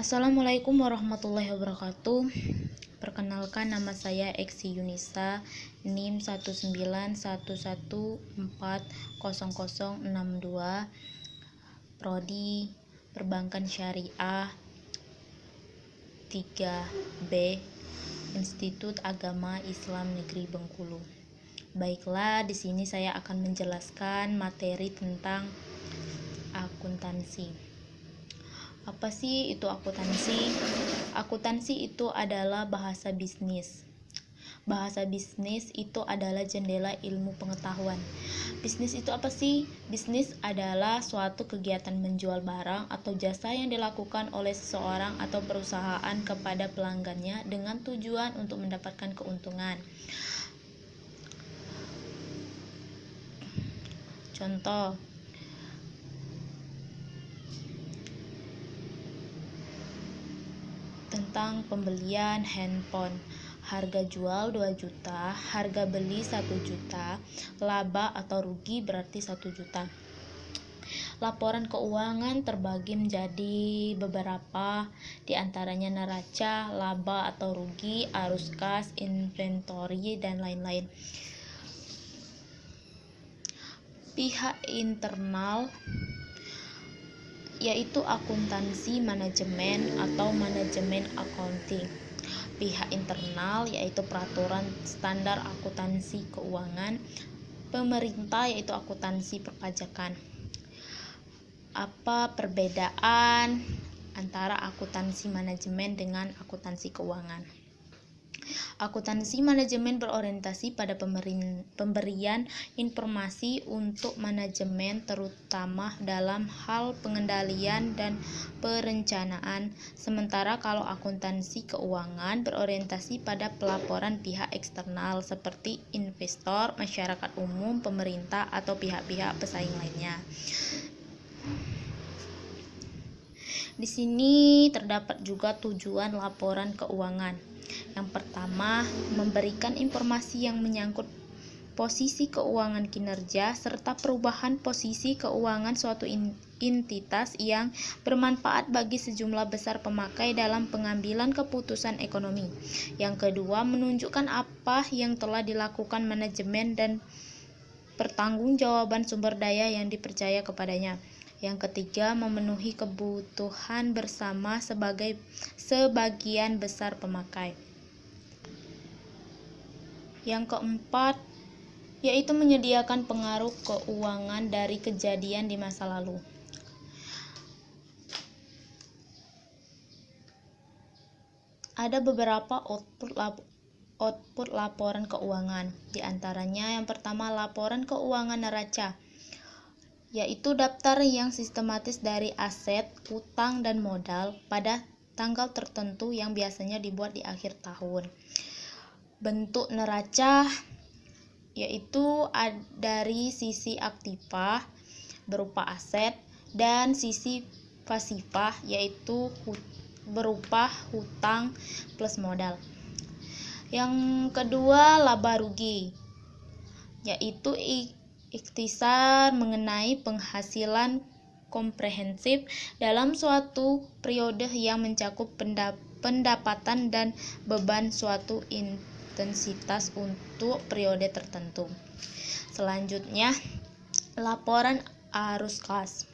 Assalamualaikum warahmatullahi wabarakatuh. Perkenalkan, nama saya Eksi Yunisa, NIM 191140062, Prodi Perbankan Syariah 3B, Institut Agama Islam Negeri Bengkulu. Baiklah, di sini saya akan menjelaskan materi tentang akuntansi. Apa sih itu akuntansi? Akuntansi itu adalah bahasa bisnis. Bahasa bisnis itu adalah jendela ilmu pengetahuan. Bisnis itu apa sih? Bisnis adalah suatu kegiatan menjual barang atau jasa yang dilakukan oleh seseorang atau perusahaan kepada pelanggannya dengan tujuan untuk mendapatkan keuntungan. Contoh, tentang pembelian handphone, harga jual 2 juta, harga beli 1 juta, laba atau rugi berarti 1 juta. Laporan keuangan terbagi menjadi beberapa, diantaranya neraca, laba atau rugi, arus kas, inventory, dan lain-lain. Pihak internal yaitu akuntansi manajemen atau manajemen accounting. Pihak internal yaitu peraturan standar akuntansi keuangan. Pemerintah yaitu akuntansi perpajakan. Apa perbedaan antara akuntansi manajemen dengan akuntansi keuangan? Akuntansi manajemen berorientasi pada pemberian informasi untuk manajemen, terutama dalam hal pengendalian dan perencanaan. Sementara kalau akuntansi keuangan berorientasi pada pelaporan pihak eksternal seperti investor, masyarakat umum, pemerintah, atau pihak-pihak pesaing lainnya. Di sini terdapat juga tujuan laporan keuangan. Yang pertama, memberikan informasi yang menyangkut posisi keuangan kinerja serta perubahan posisi keuangan suatu entitas yang bermanfaat bagi sejumlah besar pemakai dalam pengambilan keputusan ekonomi. Yang kedua, menunjukkan apa yang telah dilakukan manajemen dan pertanggungjawaban sumber daya yang dipercaya kepadanya. Yang ketiga, memenuhi kebutuhan bersama sebagian besar pemakai. Yang keempat, yaitu menyediakan pengaruh keuangan dari kejadian di masa lalu. Ada beberapa output laporan keuangan. Di antaranya yang pertama, laporan keuangan neraca, yaitu daftar yang sistematis dari aset, utang, dan modal pada tanggal tertentu yang biasanya dibuat di akhir tahun. Bentuk neraca yaitu dari sisi aktiva berupa aset dan sisi pasifah yaitu berupa hutang plus modal. Yang kedua, laba rugi, yaitu ikhtisar mengenai penghasilan komprehensif dalam suatu periode yang mencakup pendapatan dan beban suatu intensitas untuk periode tertentu. Selanjutnya, laporan arus kas.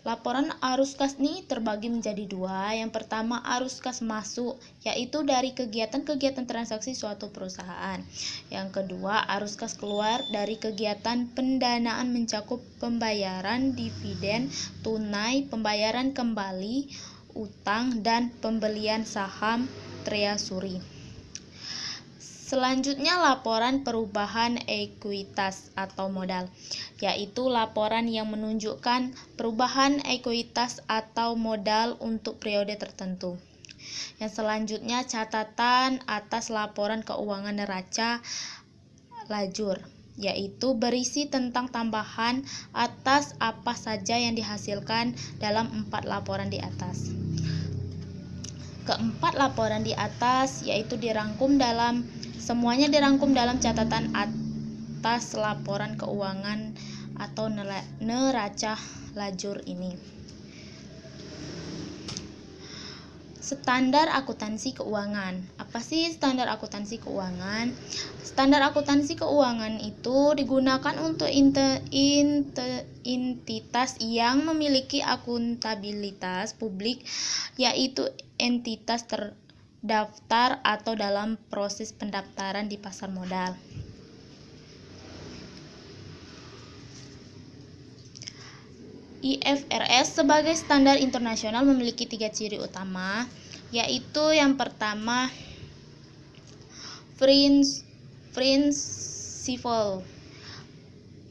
Laporan arus kas ini terbagi menjadi dua. Yang pertama, arus kas masuk, yaitu dari kegiatan-kegiatan transaksi suatu perusahaan. Yang kedua, arus kas keluar dari kegiatan pendanaan mencakup pembayaran dividen, tunai, pembayaran kembali, utang, dan pembelian saham treasury. Selanjutnya, laporan perubahan ekuitas atau modal, yaitu laporan yang menunjukkan perubahan ekuitas atau modal untuk periode tertentu. Yang selanjutnya, catatan atas laporan keuangan neraca lajur, yaitu berisi tentang tambahan atas apa saja yang dihasilkan dalam 4 laporan di atas. Keempat laporan di atas yaitu semuanya dirangkum dalam catatan atas laporan keuangan atau neraca lajur ini. Standar akuntansi keuangan. Apa sih standar akuntansi keuangan? Standar akuntansi keuangan itu digunakan untuk entitas yang memiliki akuntabilitas publik, yaitu entitas terdaftar atau dalam proses pendaftaran di pasar modal. IFRS sebagai standar internasional memiliki 3 ciri utama, yaitu yang pertama principle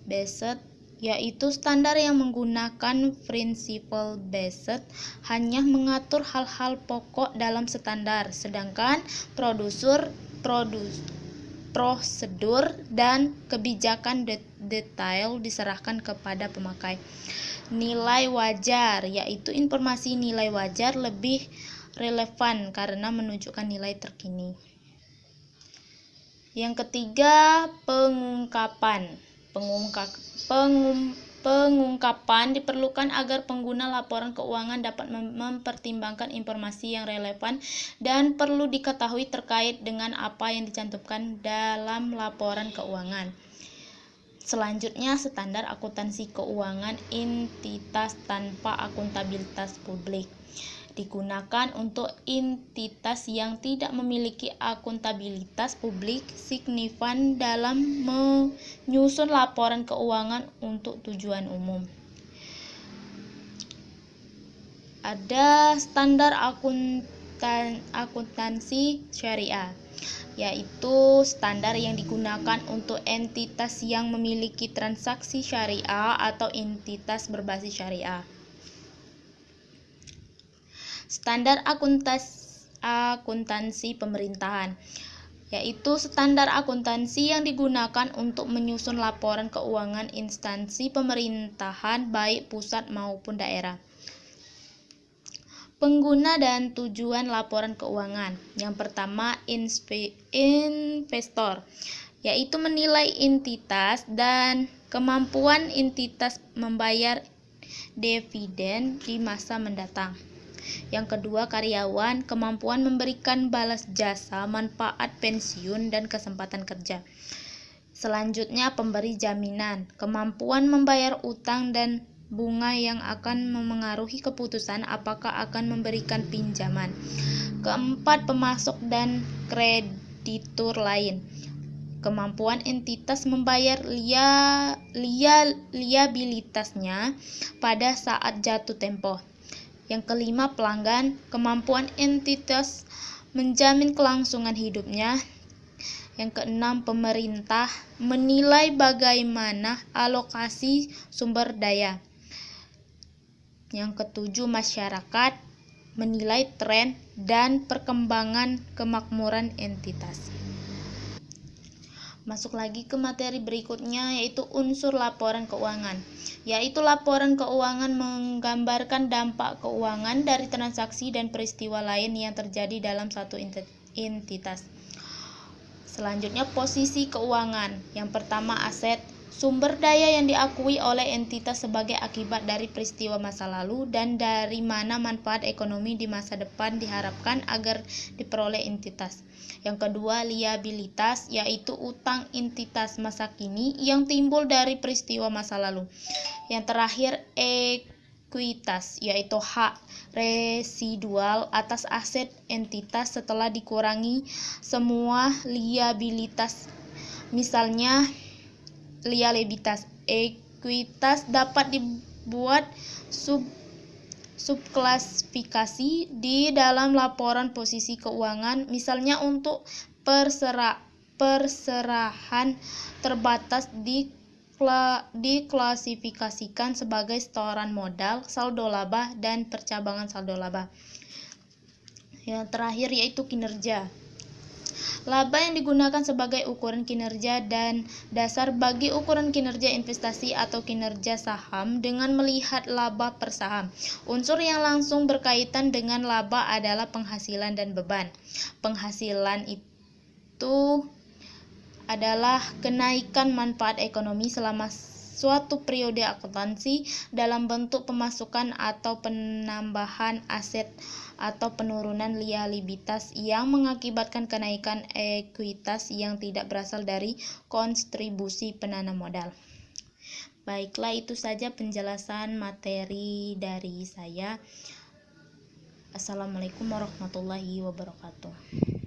based, yaitu standar yang menggunakan principle based hanya mengatur hal-hal pokok dalam standar, sedangkan prosedur dan kebijakan detail diserahkan kepada pemakai. Nilai wajar, yaitu informasi nilai wajar lebih relevan karena menunjukkan nilai terkini. Yang ketiga, pengungkapan. Pengungkapan diperlukan agar pengguna laporan keuangan dapat mempertimbangkan informasi yang relevan dan perlu diketahui terkait dengan apa yang dicantumkan dalam laporan keuangan. Selanjutnya, standar akuntansi keuangan entitas tanpa akuntabilitas publik. Digunakan untuk entitas yang tidak memiliki akuntabilitas publik signifikan dalam menyusun laporan keuangan untuk tujuan umum. Ada standar akuntansi syariah, yaitu standar yang digunakan untuk entitas yang memiliki transaksi syariah atau entitas berbasis syariah. Standar akuntansi pemerintahan, yaitu standar akuntansi yang digunakan untuk menyusun laporan keuangan instansi pemerintahan baik pusat maupun daerah. Pengguna dan tujuan laporan keuangan. Yang pertama, investor, yaitu menilai entitas dan kemampuan entitas membayar dividen di masa mendatang. Yang kedua, karyawan, kemampuan memberikan balas jasa, manfaat pensiun, dan kesempatan kerja. Selanjutnya, pemberi jaminan, kemampuan membayar utang dan bunga yang akan memengaruhi keputusan apakah akan memberikan pinjaman. Keempat, pemasok dan kreditur lain, kemampuan entitas membayar liabilitasnya pada saat jatuh tempo. Yang kelima, pelanggan, kemampuan entitas menjamin kelangsungan hidupnya. Yang keenam, pemerintah menilai bagaimana alokasi sumber daya. Yang ketujuh, masyarakat menilai tren dan perkembangan kemakmuran entitas. Masuk lagi ke materi berikutnya, yaitu unsur laporan keuangan. Yaitu laporan keuangan menggambarkan dampak keuangan dari transaksi dan peristiwa lain yang terjadi dalam satu entitas. Selanjutnya, posisi keuangan. Yang pertama, aset, sumber daya yang diakui oleh entitas sebagai akibat dari peristiwa masa lalu dan dari mana manfaat ekonomi di masa depan diharapkan agar diperoleh entitas. Yang kedua, liabilitas, yaitu utang entitas masa kini yang timbul dari peristiwa masa lalu. Yang terakhir, ekuitas, yaitu hak residual atas aset entitas setelah dikurangi semua liabilitas. Misalnya, liabilitas ekuitas dapat dibuat subklasifikasi di dalam laporan posisi keuangan, misalnya untuk perserahan terbatas diklasifikasikan sebagai setoran modal, saldo laba, dan percabangan saldo laba. Yang terakhir yaitu kinerja. Laba yang digunakan sebagai ukuran kinerja dan dasar bagi ukuran kinerja investasi atau kinerja saham dengan melihat laba per saham. Unsur yang langsung berkaitan dengan laba adalah penghasilan dan beban. Penghasilan itu adalah kenaikan manfaat ekonomi selama suatu periode akuntansi dalam bentuk pemasukan atau penambahan aset atau penurunan liabilitas yang mengakibatkan kenaikan ekuitas yang tidak berasal dari kontribusi penanam modal. Baiklah, itu saja penjelasan materi dari saya. Assalamualaikum warahmatullahi wabarakatuh.